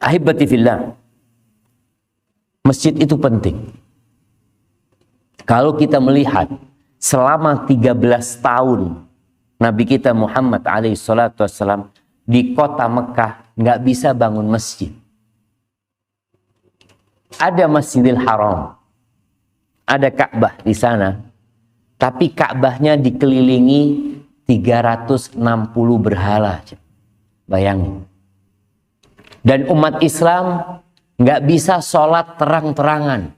Ahibati fillah, masjid itu penting. Kalau kita melihat selama 13 tahun Nabi kita Muhammad alaihissalam di kota Mekah nggak bisa bangun masjid. Ada Masjidil Haram, ada Ka'bah di sana, tapi Ka'bahnya dikelilingi 360 berhala. Bayangin. Dan umat Islam nggak bisa sholat terang-terangan.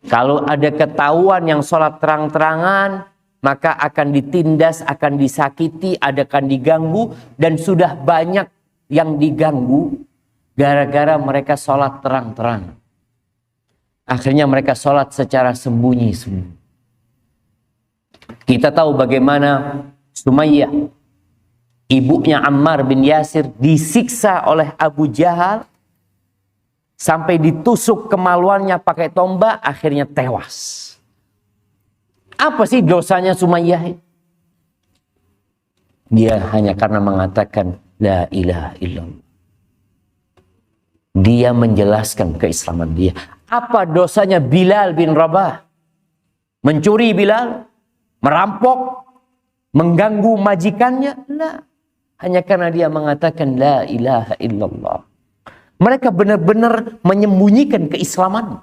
Kalau ada ketahuan yang sholat terang-terangan, maka akan ditindas, akan disakiti, akan diganggu, dan sudah banyak yang diganggu gara-gara mereka sholat terang-terangan. Akhirnya mereka sholat secara sembunyi-sembunyi. Kita tahu bagaimana Sumayyah, ibunya Ammar bin Yasir, disiksa oleh Abu Jahal sampai ditusuk kemaluannya pakai tombak, akhirnya tewas. Apa sih dosanya Sumayyah? Dia hanya karena mengatakan la ilaha illallah. Dia menjelaskan keislaman dia. Apa dosanya Bilal bin Rabah? Mencuri Bilal? Merampok? Mengganggu majikannya? Nah, hanya karena dia mengatakan la ilaha illallah. Mereka benar-benar menyembunyikan keislaman.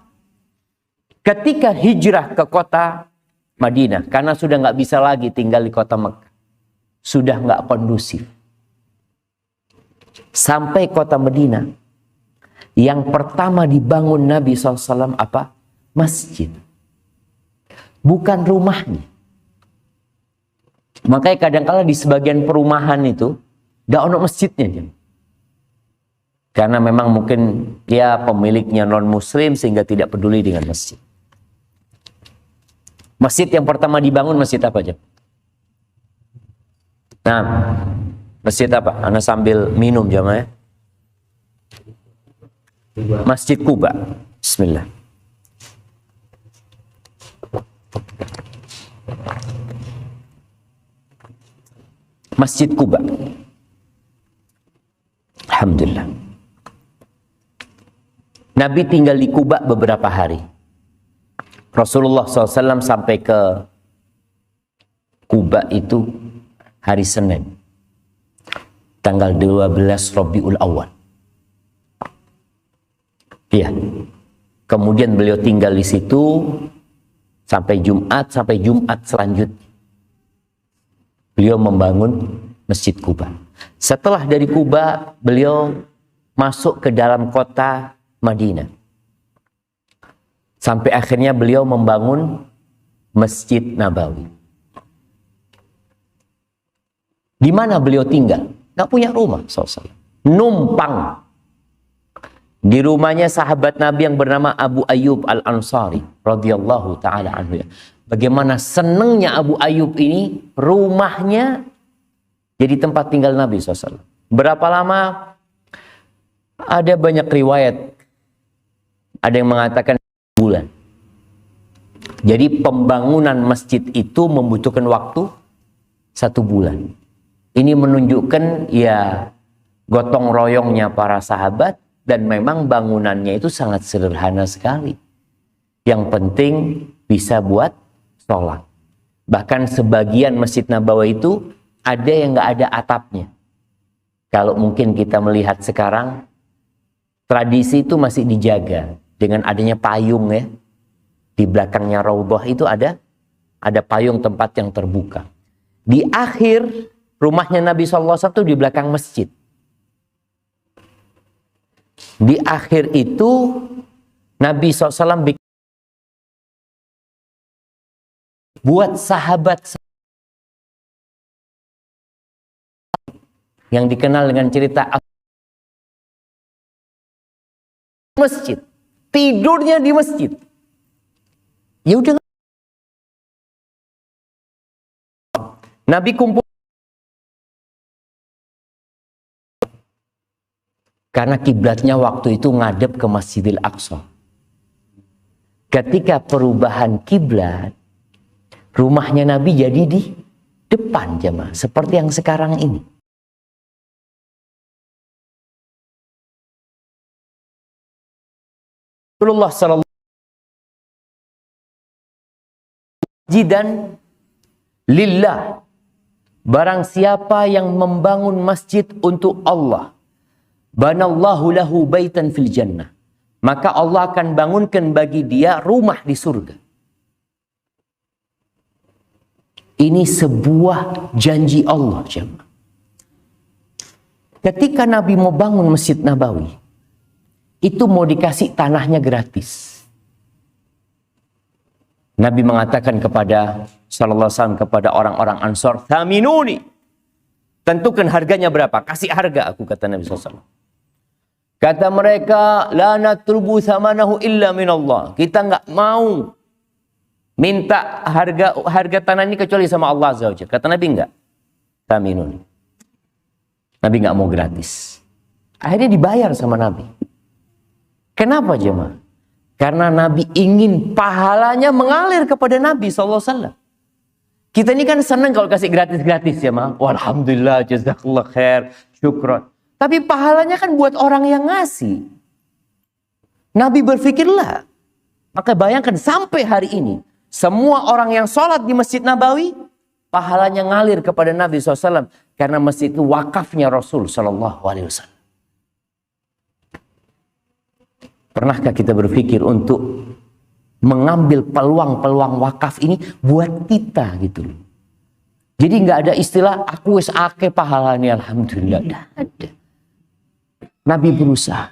Ketika hijrah ke kota Madinah, karena sudah nggak bisa lagi tinggal di kota Mekah, sudah nggak kondusif. Sampai kota Madinah, yang pertama dibangun Nabi SAW apa? Masjid. Bukan rumahnya. Makanya kadang-kala di sebagian perumahan itu nggak ada masjidnya. Karena memang mungkin ya pemiliknya non-muslim sehingga tidak peduli dengan masjid. Masjid yang pertama dibangun masjid apa aja? Nah, masjid apa? Anda sambil minum jamaah. Masjid Kuba. Bismillah. Masjid Kuba. Alhamdulillah. Nabi tinggal di Kuba beberapa hari. Rasulullah SAW sampai ke Kuba itu hari Senin, tanggal 12 Rabiul Awal. Iya. Kemudian beliau tinggal di situ sampai Jumat selanjutnya. Beliau membangun Masjid Kuba. Setelah dari Kuba, beliau masuk ke dalam kota Madinah. Sampai akhirnya beliau membangun Masjid Nabawi. Di mana beliau tinggal? Nggak punya rumah, SAW. Numpang. Di rumahnya sahabat Nabi yang bernama Abu Ayyub Al-Ansari radhiyallahu taala anhu. Bagaimana senangnya Abu Ayyub ini, rumahnya jadi tempat tinggal Nabi SAW. Berapa lama? Ada banyak riwayat. Ada yang mengatakan bulan. Jadi pembangunan masjid itu membutuhkan waktu 1 bulan. Ini menunjukkan ya gotong royongnya para sahabat, dan memang bangunannya itu sangat sederhana sekali. Yang penting bisa buat sholat. Bahkan sebagian Masjid Nabawi itu ada yang nggak ada atapnya. Kalau mungkin kita melihat sekarang, tradisi itu masih dijaga dengan adanya payung ya. Di belakangnya Raudhah itu ada payung, tempat yang terbuka. Di akhir rumahnya Nabi SAW itu di belakang masjid. Di akhir itu Nabi SAW buat sahabat yang dikenal dengan cerita masjid. Tidurnya di masjid. Ya udah. Nabi kumpul. Karena kiblatnya waktu itu ngadep ke Masjidil Aqsa. Ketika perubahan kiblat, rumahnya Nabi jadi di depan jemaah, seperti yang sekarang ini. Rasulullah sallallahu masjidan lillah. Barang siapa yang membangun masjid untuk Allah, banallahu lahu baitan fil jannah, maka Allah akan bangunkan bagi dia rumah di surga. Ini sebuah janji Allah, jemaah. Ketika Nabi mau bangun Masjid Nabawi, itu mau dikasih tanahnya gratis. Nabi mengatakan kepada sallallahu alaihi wasallam, kepada orang-orang Ansor, "Thaminuni." Tentukan harganya berapa? Kasih harga aku, kata Nabi SAW. Kata mereka, "La natrubu thamanahu illa minallah." Kita nggak mau minta harga tanah ini kecuali sama Allah Azza wa Jalla. Kata Nabi, enggak. Thaminuni. Nabi nggak mau gratis. Akhirnya dibayar sama Nabi. Kenapa jemaah? Karena Nabi ingin pahalanya mengalir kepada Nabi SAW. Kita ini kan senang kalau kasih gratis-gratis ya, ma. Alhamdulillah, jazakallah khair, syukron. Tapi pahalanya kan buat orang yang ngasih. Nabi berpikirlah. Maka bayangkan sampai hari ini, semua orang yang sholat di Masjid Nabawi, pahalanya ngalir kepada Nabi SAW. Karena masjid itu wakafnya Rasul SAW. Pernahkah kita berpikir untuk mengambil peluang-peluang wakaf ini buat kita gitu loh. Jadi nggak ada istilah aku wis ake pahalanya alhamdulillah. Nggak ada. Nabi berusaha.